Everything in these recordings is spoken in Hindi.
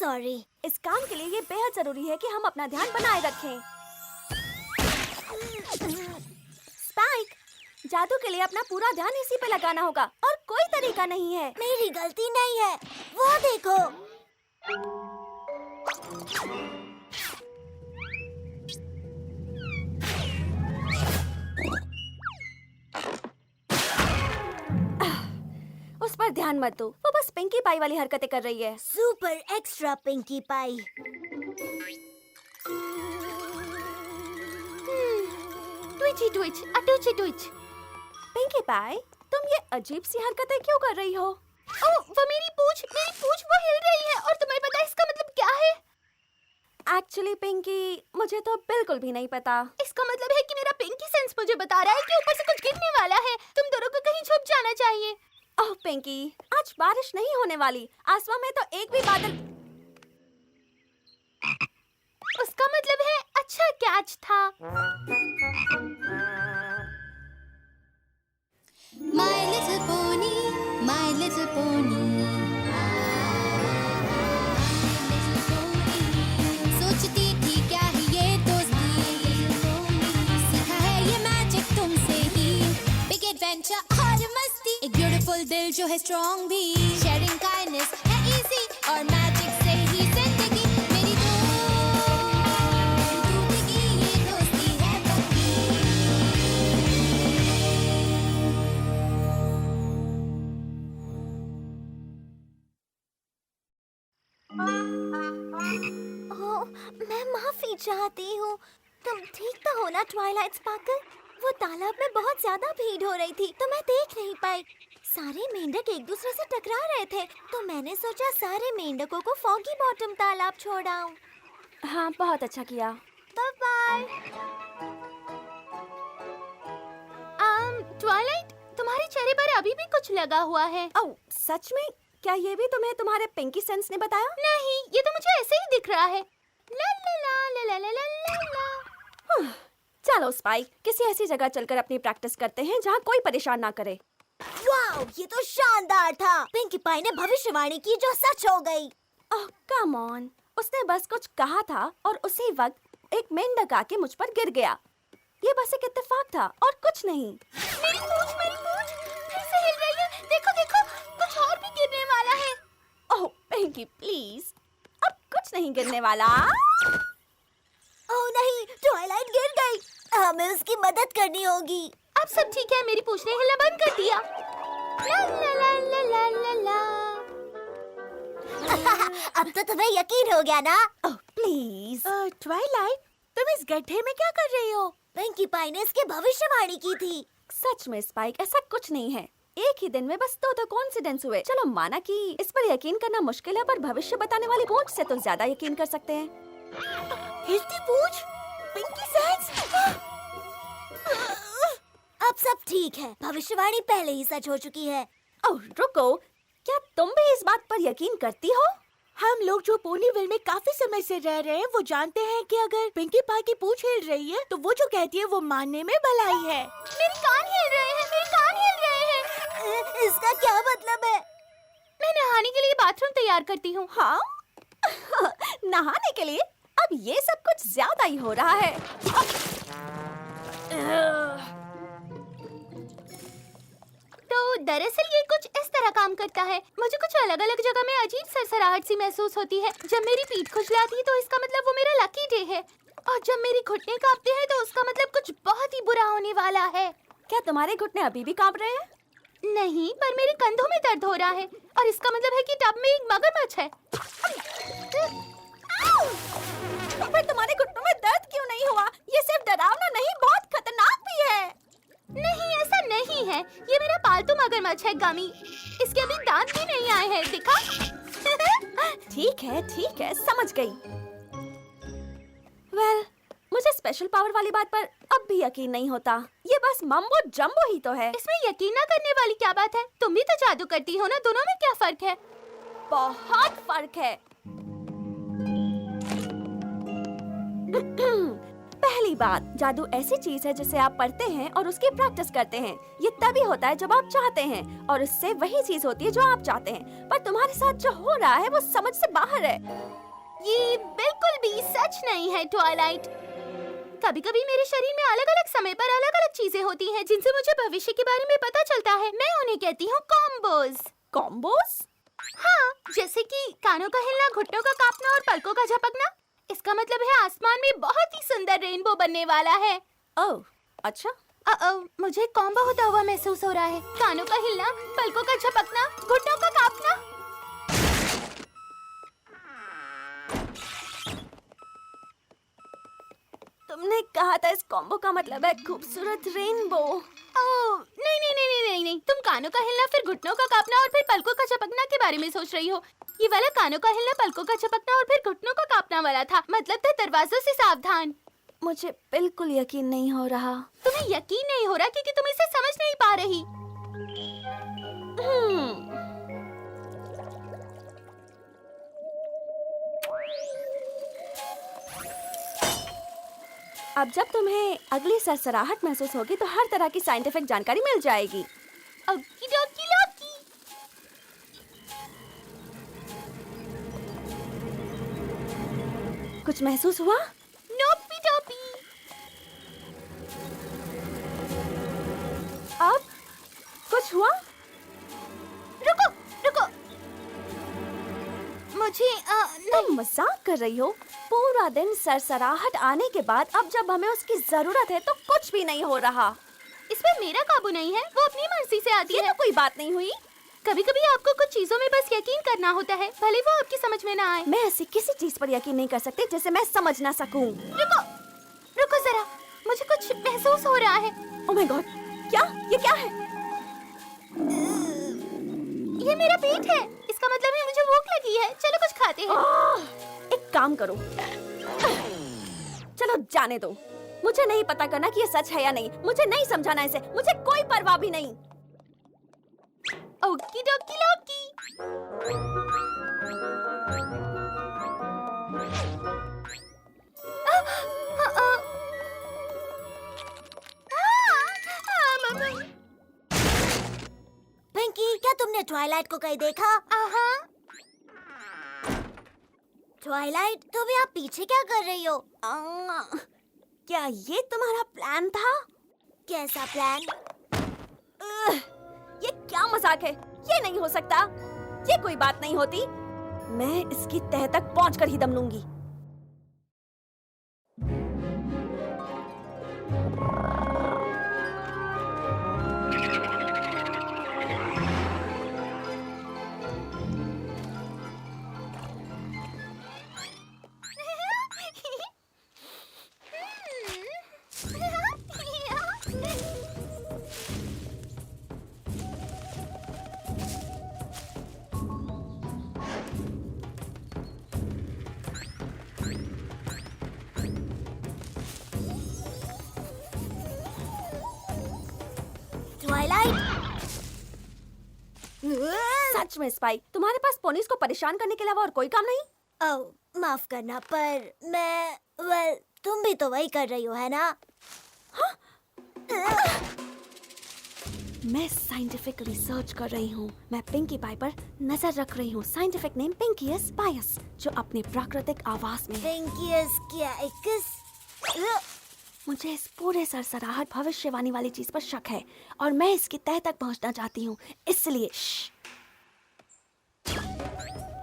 सॉरी। इस काम के लिए ये बेहद जरूरी है कि हम अपना ध्यान बनाए रखें। स्पाइक, जादू के लिए अपना पूरा ध्यान इसी पे लगाना होगा और कोई तरीका नहीं है। मेरी गलती नहीं है, वो देखो। उस पर ध्यान मत दो, वो बस पिंकी पाई वाली हरकतें कर रही है। सुपर एक्स्ट्रा पिंकी पाई। ट्विची ट्विच, अटूची ट्विच। पिंकी पाई, तुम ये अजीब सी हरकतें क्यों कर रही हो? ओह, वो मेरी पूंछ वो हिल रही है और तुम्हें पता है इसका मतलब क्या है? एक्चुअली पिंकी, मुझे तो बिल्कुल भी नहीं पता। इसका मतलब है कि मेरा पिंकी सेंस मुझे बता रहा है कि ऊपर से कुछ गिरने वाला है। तुम दोनों को कहीं छुप जाना चाहिए। ओह पिंकी, आज बारिश नहीं होने वाली। आसमान में तो एक भी बादल। उसका मतलब है अच्छा कैच था। My little pony, my little pony. सोचती थी क्या है ये दोस्ती, सीखा है ये मैजिक तुमसे ही। Big adventure और मस्ती, एक beautiful दिल जो है strong भी। Sharing kindness है easy और मैजिक से ही जिंदगी मेरी जिंदगी ये दोस्ती है पक्की। ओह, मैं माफी चाहती हूँ। तुम ठीक तो हो ना ट्वाइलाइट स्पार्कल? वो तालाब में बहुत ज्यादा भीड़ हो रही थी तो मैं देख नहीं पाई। सारे मेंढक एक दूसरे से टकरा रहे थे तो मैंने सोचा सारे मेंढकों को फॉगी बॉटम तालाब छोड़ाऊं। हाँ, बहुत अच्छा किया। Bye bye. ट्वाइलाइट, तुम्हारे चेहरे पर अभी भी कुछ लगा हुआ है। ओह, सच में? क्या ये भी तुम्हें तुम्हारे पिंकी सेंस ने बताया? नहीं, ये तो मुझे ऐसे ही दिख रहा है। ला ला ला ला ला ला ला ला। चलो स्पाइक, किसी ऐसी जगह चलकर अपनी प्रैक्टिस करते हैं जहाँ कोई परेशान ना करे। वाओ, ये तो शानदार था। पिंकी पाई ने भविष्यवाणी की जो सच हो गई। ओह कम ऑन, उसने बस कुछ कहा था और उसी वक्त एक मेंढक आके मुझ पर गिर गया। ये बस एक इत्तेफाक था और कुछ नहीं। मेरी पूंछ फिर से हिल रही है। देखो देखो, कुछ और भी गिरने वाला है। ओह पिंकी प्लीज, अब कुछ नहीं गिरने वाला। ओह नहीं, ट्वाइलाइट गिर गई। हमें उसकी मदद करनी होगी। अब सब ठीक है, मेरी पूंछ ने हिलना बंद कर दिया। ला ला ला ला ला ला ला। अब तो तुम्हें यकीन हो गया ना? Oh please. ट्वाइलाइट, तुम इस गड्ढे में क्या कर रही हो? पिंकी पाई ने इसकी भविष्यवाणी की थी। सच में स्पाइक, ऐसा कुछ नहीं है। एक ही दिन में बस दो कोइंसिडेंस हुए। चलो माना कि इस पर यकीन करना मुश्किल है, पर भविष्य बताने वाली पूंछ से तो ज्यादा यकीन कर सकते हैं। हिलती पूंछ, पिंकी सेंस। अब सब ठीक है, भविष्यवाणी पहले ही सच हो चुकी है। ओह रुको, क्या तुम भी इस बात पर यकीन करती हो? हम लोग जो पोनीविल में काफी समय से रह रहे हैं वो जानते हैं कि अगर पिंकी पाई की पूंछ हिल रही है तो वो जो कहती है वो मानने में भलाई है। मेरे कान हिल रहे हैं, मेरे कान हिल रहे हैं। इसका क्या मतलब है? मैं नहाने के लिए बाथरूम तैयार करती हूँ। हाँ नहाने के लिए? अब ये सब कुछ ज्यादा ही हो रहा है। तो दरअसल ये कुछ इस तरह काम करता है। मुझे कुछ अलग अलग जगह में अजीब सरसराहट सी महसूस होती है। जब मेरी पीठ खुजलाती है तो इसका मतलब वो मेरा लकी डे है, और जब मेरी घुटने कांपते हैं तो उसका मतलब कुछ बहुत ही बुरा होने वाला है। क्या तुम्हारे घुटने अभी भी कांप रहे हैं? नहीं, पर मेरे कंधों में दर्द हो रहा है और इसका मतलब है कि टब में एक मगरमच्छ है। पर तुम्हारे घुटनों में दर्द क्यों नहीं हुआ? ये सिर्फ डरावना नहीं, बहुत खतरनाक भी है। नहीं, ऐसा नहीं है। ये मेरा पालतू मगरमच्छ है गमी। इसके अभी दांत भी नहीं आए हैं, दिखा? ठीक है, समझ गई। वेल, मुझे स्पेशल पावर वाली बात पर अब भी यकीन नहीं होता। ये बस मम्बो जम्बो ही तो है। इसमें यकीन न करने वाली क्या बात है? तुम भी तो जादू करती हो ना, दोनों में क्या फर्क है? बहुत फर्क है। पहली बात, जादू ऐसी चीज है जिसे आप पढ़ते हैं और उसकी प्रैक्टिस करते हैं। ये तभी होता है जब आप चाहते हैं, और इससे वही चीज होती है जो आप चाहते हैं। पर तुम्हारे साथ जो हो रहा है वो समझ से बाहर है। ये बिल्कुल भी सच नहीं है ट्वाइलाइट। कभी-कभी मेरे शरीर में अलग-अलग समय पर अलग-अलग चीजें होती हैं जिनसे मुझे भविष्य के बारे में पता चलता है। मैं उन्हें कहती हूँ कॉम्बोज। कॉम्बोज? हाँ, जैसे कि कानों का हिलना, घुटनों का कांपना और पलकों का झपकना। इसका मतलब है आसमान में बहुत ही सुंदर रेनबो बनने वाला है। ओह, अच्छा। मुझे कॉम्बो होता हुआ महसूस हो रहा है। कानों का हिलना, पलकों का झपकना, घुटनों का कांपना। तुमने कहा था इस कॉम्बो का मतलब है खूबसूरत रेनबो। ओह, नहीं। तुम कानों का हिलना, फिर घुटनों का कांपना और फिर पलकों का झपकना के बारे में सोच रही हो। ये वाला कानों का हिलना, पलकों का झपकना और फिर घुटनों का कांपना वाला था। मतलब था दरवाजों से सावधान। मुझे बिल्कुल यकीन नहीं हो रहा। तुम्हें यकीन नहीं हो रहा क्योंकि तुम इसे समझ नहीं पा रही। अब जब तुम्हें अगली सरसराहट महसूस होगी तो हर तरह की साइंटिफिक जानकारी मिल जाएगी। ओकीडोकी लोकी। कुछ महसूस हुआ? नोपी टोपी। अब कुछ हुआ? रुको। मुझे तुम मजाक कर रही हो? पूरा दिन सरसराहट आने के बाद अब जब हमें उसकी जरूरत है तो कुछ भी नहीं हो रहा। इस पर मेरा काबू नहीं है। वो अपनी मर्जी से आती ये है। तो कोई बात नहीं हुई। कभी-कभी आपको कुछ चीजों में बस यकीन करना होता है, भले वो आपकी समझ में ना आए। मैं ऐसी किसी चीज पर यकीन नहीं कर सकती जिसे मैं समझ ना सकूं। रुको जरा, मुझे कुछ महसूस हो रहा है। ओह माय गॉड, क्या? ये क्या है? ये मेरा पेट है। इसका मतलब है मुझे भूख लगी है। चलो कुछ खाते हैं। एक काम करो, चलो जाने दो। मुझे नहीं पता करना कि ये सच है या नहीं। मुझे नहीं समझाना इसे। मुझे कोई परवाह भी नहीं। ओकी डोकी लोकी। पिंकी, क्या तुमने ट्वाइलाइट को कहीं देखा? ट्वाइलाइट, तुम यहाँ पीछे क्या कर रही हो? क्या ये तुम्हारा प्लान था? कैसा प्लान? ये क्या मजाक है? ये नहीं हो सकता। ये कोई बात नहीं होती। मैं इसकी तह तक पहुंचकर ही दम लूंगी। ट्वाइलाइट, सच में स्पाइक, तुम्हारे पास पोनीज को परेशान करने के अलावा और कोई काम नहीं? ओह माफ करना, पर मैं तुम भी तो वही कर रही हो, है ना? मैं साइंटिफिक रिसर्च कर रही हूँ। मैं पिंकी पाई पर नजर रख रही हूँ। साइंटिफिक नेम पिंकीयस पायस, जो अपने प्राकृतिक आवास में है। पिंकीयस क्या मुझे इस पूरे सरसराहट भविष्यवाणी वाली चीज पर शक है और मैं इसकी तह तक पहुंचना चाहती हूँ। इसलिए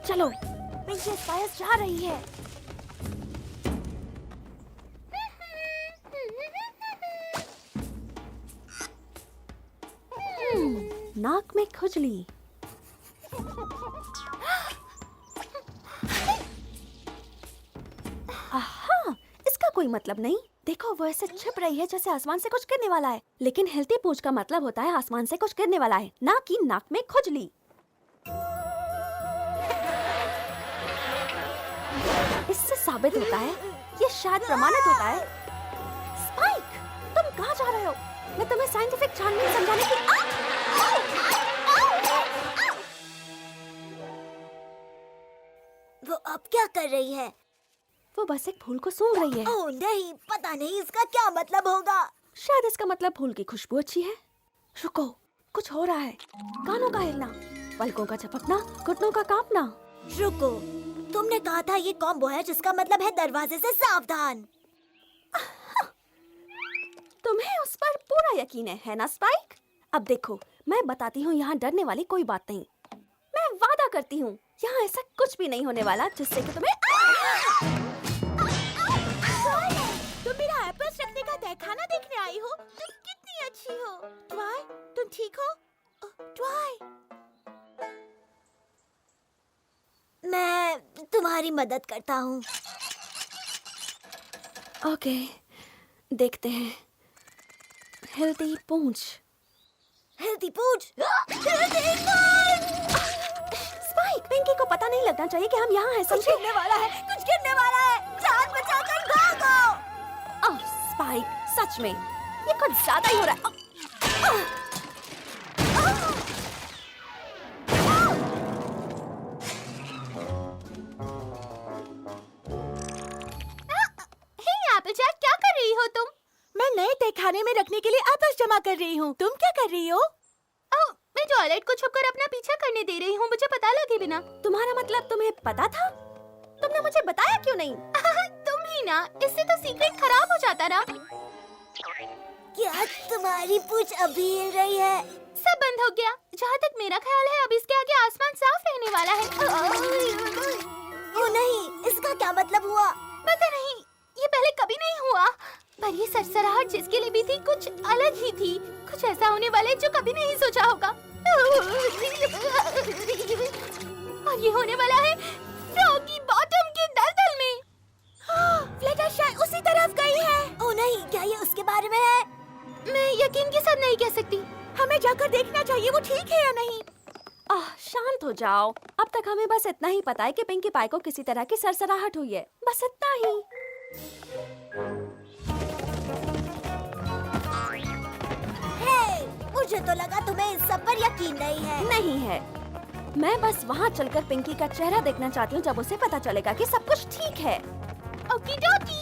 चलो, पिंकीयस पायस जा रही है। नाक में खुजली। आहा, इसका कोई मतलब नहीं। देखो, वो ऐसे छिप रही है जैसे आसमान से कुछ गिरने वाला है। लेकिन हिलती पूंछ का मतलब होता है आसमान से कुछ गिरने वाला है, ना कि नाक में खुजली। इससे साबित होता है, ये शायद प्रमाणित होता है। स्पाइक, तुम कहाँ जा रहे हो? मैं तुम्हें साइंटिफिक छानबीन समझाने की वो अब क्या कर रही है? वो बस एक फूल को सूंघ रही है। ओह नहीं, पता नहीं इसका क्या मतलब होगा। शायद इसका मतलब फूल की खुशबू अच्छी है। रुको, कुछ हो रहा है। कानों का हिलना, पलकों का झपकना, घुटनों का कांपना। रुको, तुमने कहा था ये कॉम्बो है जिसका मतलब है दरवाजे से सावधान। तुम्हें उस पर पूरा यकीन है ना स्पाइक? अब देखो, मैं बताती हूँ, यहाँ डरने वाली कोई बात नहीं। मैं वादा करती हूँ, यहाँ ऐसा कुछ भी नहीं होने वाला जिससे कि तुम्हें तुम मेरा एप्पल्स रखने का तहखाना देखने आई हो? तुम कितनी अच्छी हो। ट्वाई, तुम ठीक हो? ट्वाई, मैं तुम्हारी मदद करता हूँ। ओके, देखते हैं। हिलती पूंछ। हिलती पूछ। स्पाइक, पिंकी को पता नहीं लगना चाहिए कि हम यहाँ हैं, कुछ समझे? गिरने वाला है, कुछ गिरने वाला है। जान बचाकर भागो। ओह स्पाइक, सच में ये कुछ ज्यादा ही हो रहा है। हे एप्पलजैक, क्या कर रही हो तुम? मैं नए तहखाने में रखने के लिए एप्पल्स जमा कर रही हूँ। तुम क्या कर रही हो? ओह, मैं टॉयलेट को छुपकर अपना पीछा करने दे रही हूँ, मुझे पता लगे बिना। तुम्हारा मतलब तुम्हें पता था? तुमने मुझे बताया क्यों नहीं? तुम ही ना, इससे तो सीक्रेट खराब हो जाता ना। क्या तुम्हारी पूछ अभी हिल रही है? सब बंद हो गया। जहाँ तक मेरा ख्याल है, अब इसके आगे आसमान साफ रहने वाला है। ओ नहीं, इसका क्या मतलब हुआ? पता नहीं, ये पहले कभी नहीं हुआ। पर ये सरसराहट जिसके लिए भी थी, कुछ अलग ही थी। कुछ ऐसा होने वाला है जो कभी नहीं सोचा होगा। और ये होने वाला है फ्रॉगी बॉटम के दलदल में। फ्लटरशाई उसी तरफ गई है। ओ नहीं, क्या ये उसके बारे में है? मैं यकीन के साथ नहीं कह सकती। हमें जाकर देखना चाहिए वो ठीक है या नहीं। शांत हो जाओ। अब तक हमें बस इतना ही पता है कि पिंकी पाई को किसी तरह की सरसराहट हुई है, बस इतना ही। हे, मुझे तो लगा तुम्हें इस सब पर यकीन नहीं है। नहीं है, मैं बस वहाँ चलकर पिंकी का चेहरा देखना चाहती हूँ, जब उसे पता चलेगा कि सब कुछ ठीक है। ओकी डोकी।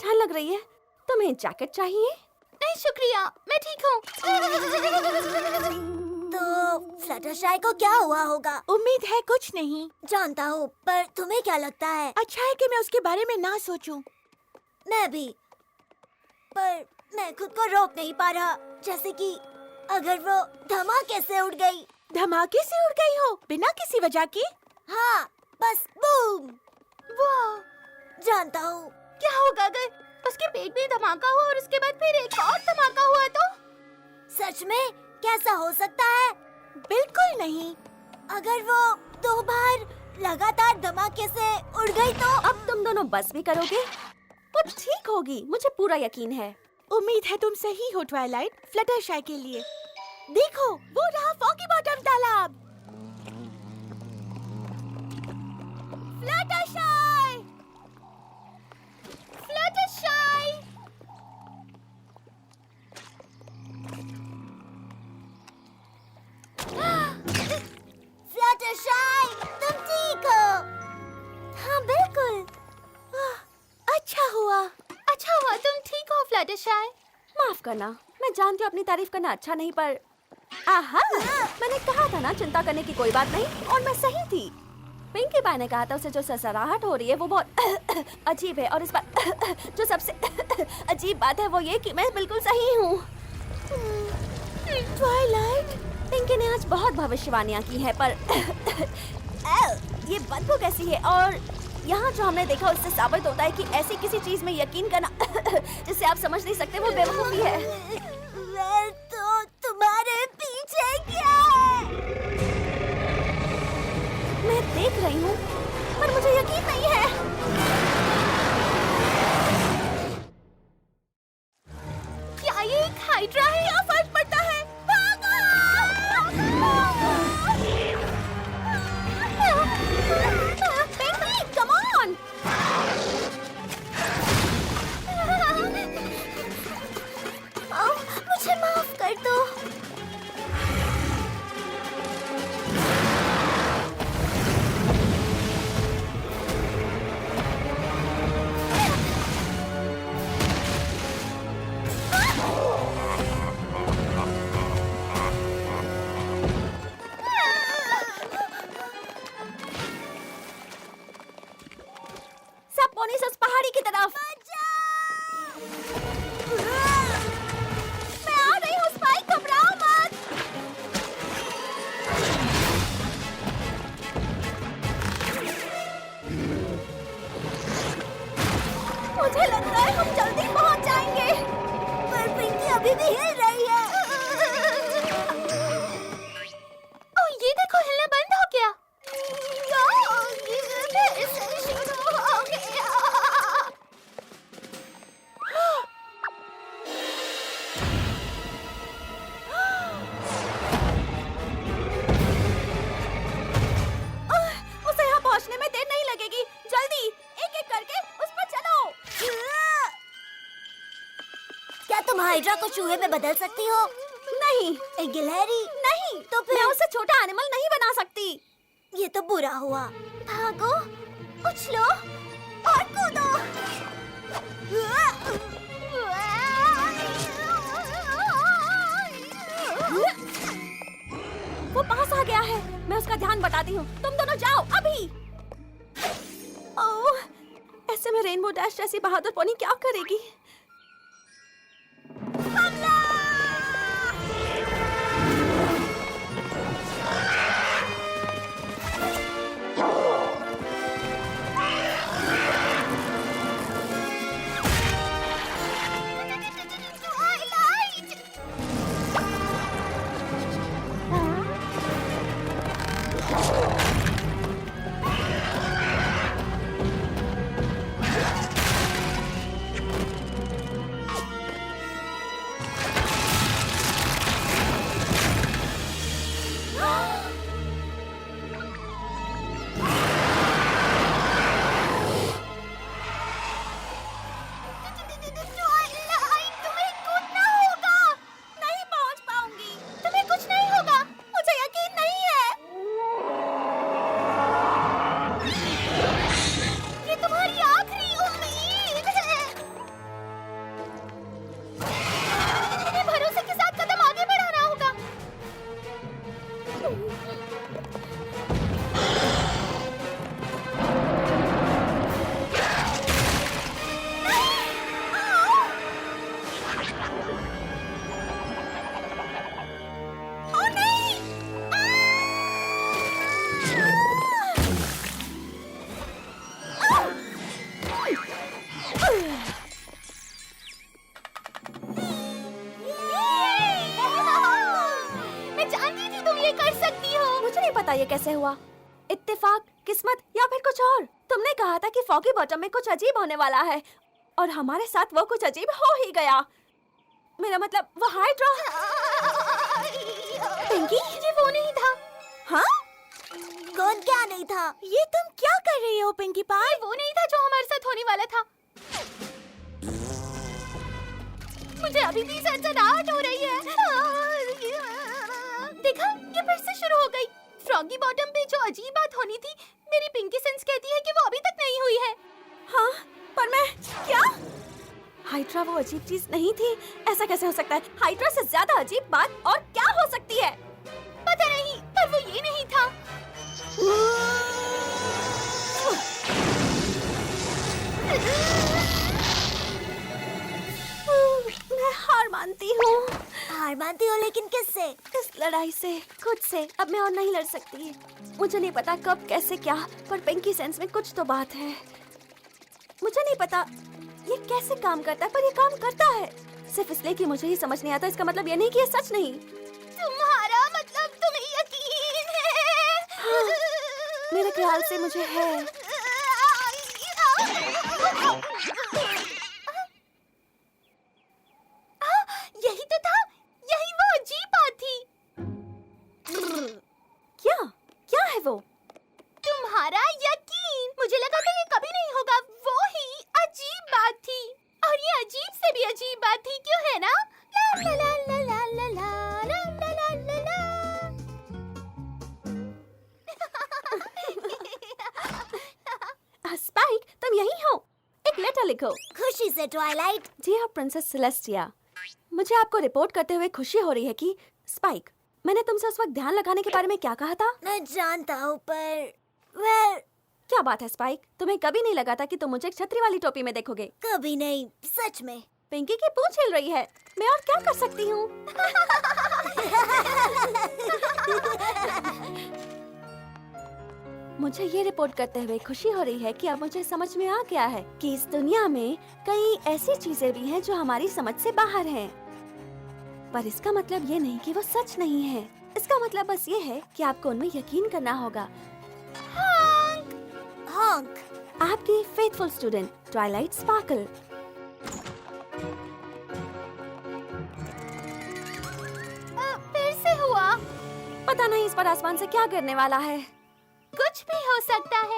ठंड लग रही है, तुम्हें जैकेट चाहिए? नहीं शुक्रिया, मैं ठीक हूँ। तो फ्लटरशाई को क्या हुआ होगा? उम्मीद है कुछ नहीं। जानता हूँ, पर तुम्हें क्या लगता है? अच्छा है कि मैं उसके बारे में ना सोचूं। मैं भी, पर मैं खुद को रोक नहीं पा रहा। जैसे कि अगर वो धमाके से उड़ गई। धमाके से उड़ गई हो बिना किसी वजह के? हाँ, बस बूम। वाह, जानता हूँ। क्या होगा अगर उसके पेट में धमाका हुआ और उसके बाद फिर एक और धमाका हुआ तो? सच में कैसा हो सकता है? बिल्कुल नहीं। अगर वो 2 बार लगातार धमाके से उड़ गई तो? अब तुम दोनों बस भी करोगे? वो ठीक होगी, मुझे पूरा यकीन है। उम्मीद है तुम सही हो ट्वाइलाइट। फ्लटरशाई के लिए देखो, वो रहा फॉगी बॉटम तालाब। Fluttershy, Fluttershy. फ्लटरशाई, तुम ठीक हो? हाँ बिल्कुल। अच्छा हुआ। अच्छा हुआ तुम ठीक हो फ्लटरशाई। माफ करना, मैं जानती हूँ अपनी तारीफ करना अच्छा नहीं, पर आहा, मैंने कहा था ना चिंता करने की कोई बात नहीं, और मैं सही थी। पिंकी पाई ने कहा था उसे जो सरसराहट हो रही है वो बहुत अजीब है, और इस बार जो सबसे अजीब बात है वो ये कि मैं बिल्कुल सही हूँ। ट्वाइलाइट, पिंकी ने आज बहुत भविष्यवाणियाँ की हैं, पर ये बदबू कैसी है? और यहाँ जो हमने देखा उससे साबित होता है कि ऐसी किसी चीज में यकीन करना जिसे आप समझ नहीं सकते वो बेवकूफी है। वेल, तो तुम्हारे पीछे क्या है? मैं देख रही हूँ, पर मुझे यकीन नहीं है। क्या ये एक हाइड्रा है? क्या फर्क पड़ता है? भागो! Pinky, come on! मुझे माफ कर दो। सब पोनीस उस पहाड़ी की तरफ। मैं आ रही हूँ स्पाइक, घबराओ मत। मुझे लग रहा है हम जल्दी पहुंच जाएंगे। पर पिंकी अभी भी हिल रही है। ओह, ये देखो, हिलना बंद हो गया। फिर से शुरू हो गया। उसे यहाँ पहुँचने में देर नहीं लगेगी। जल्दी एक एक करके उस पर चलो। क्या तुम हाइड्रा को चूहे में बदल सकती हो? नहीं एक गिलहरी? नहीं, तो फिर मैं उसे छोटा एनिमल नहीं बना सकती। ये तो बुरा हुआ। भागो, उछलो और कूदो। वो पास आ गया है। मैं उसका ध्यान बटाती हूँ। तुम दोनों जाओ अभी। ओह, ऐसे में रेनबो डैश जैसी बहादुर पोनी क्या करेगी? पता ये कैसे हुआ? इत्तेफाक, किस्मत या फिर कुछ और? तुमने कहा था कि फॉगी बॉटम में कुछ अजीब होने वाला है और हमारे साथ वो कुछ अजीब हो ही गया। मेरा मतलब वो हाइड्रा। पिंकी, ये वो नहीं था। हाँ? कौन क्या नहीं था? ये तुम क्या कर रही हो पिंकी पाई? वो नहीं था जो हमारे साथ होने वाला था। मुझे अभी भी सरसराहट हो रही है। देखा, ये फिर से शुरू हो गई। फ्रॉगी बॉटम पे जो अजीब बात होनी थी, मेरी पिंकी सेंस कहती है कि वो अभी तक नहीं हुई है। हाँ, पर मैं क्या? हाइड्रा वो अजीब चीज नहीं थी। ऐसा कैसे हो सकता है? हाइड्रा से ज्यादा अजीब बात और क्या हो सकती है? पता नहीं, पर वो ये नहीं था। मैं हार मानती हूँ। हार मानती हो, लेकिन किससे? इस लड़ाई से, खुद से। अब मैं और नहीं लड़ सकती। मुझे नहीं पता कब, कैसे, क्या, पर पिंकी सेंस में कुछ तो बात है। मुझे नहीं पता ये कैसे काम करता है, पर ये काम करता है। सिर्फ इसलिए कि मुझे ही समझ नहीं आता, इसका मतलब ये नहीं कि ये सच नहीं। तुम्हारा मतलब तुम्हें यकीन है? हाँ, मेरे ख्याल से मुझे है। यही तो था, यही वो अजीब बात थी। वो? तुम्हारा यकीन, मुझे लगा था ये कभी नहीं होगा। वो ही अजीब बात थी, और ये अजीब से भी अजीब बात थी, क्यों है ना? ला ला ला ला ला ला ला ला ला ला ला ला। स्पाइक, तुम यहीं हो? एक लेटर लिखो। खुशी से ट्वाइलाइट। डियर प्रिंसेस सेलेस्टिया, मुझे आपको रिपोर्ट करते हुए खुशी हो रही है कि स्पाइक, मैंने तुमसे उस वक्त ध्यान लगाने के बारे में क्या कहा था? मैं जानता हूँ पर वेल क्या बात है स्पाइक, तुम्हें कभी नहीं लगा था कि तुम मुझे एक छतरी वाली टोपी में देखोगे? कभी नहीं, सच में। पिंकी की पूंछ हिल रही है, मैं और क्या कर सकती हूँ? मुझे ये रिपोर्ट करते हुए खुशी हो रही है कि अब मुझे समझ में आ गया है कि इस दुनिया में कई ऐसी चीजें भी हैं जो हमारी समझ से बाहर हैं। पर इसका मतलब ये नहीं कि वो सच नहीं है। इसका मतलब बस ये है कि आपको उनमें यकीन करना होगा। हॉन्क। आपकी फेथफुल स्टूडेंट ट्वाइलाइट स्पार्कल। फिर से हुआ। पता नहीं इस पर आसमान से क्या गिरने वाला है। कुछ भी हो सकता है।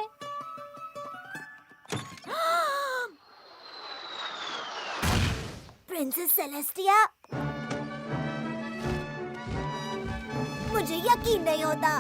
प्रिंसेस सेलेस्टिया, मुझे यकीन नहीं होता।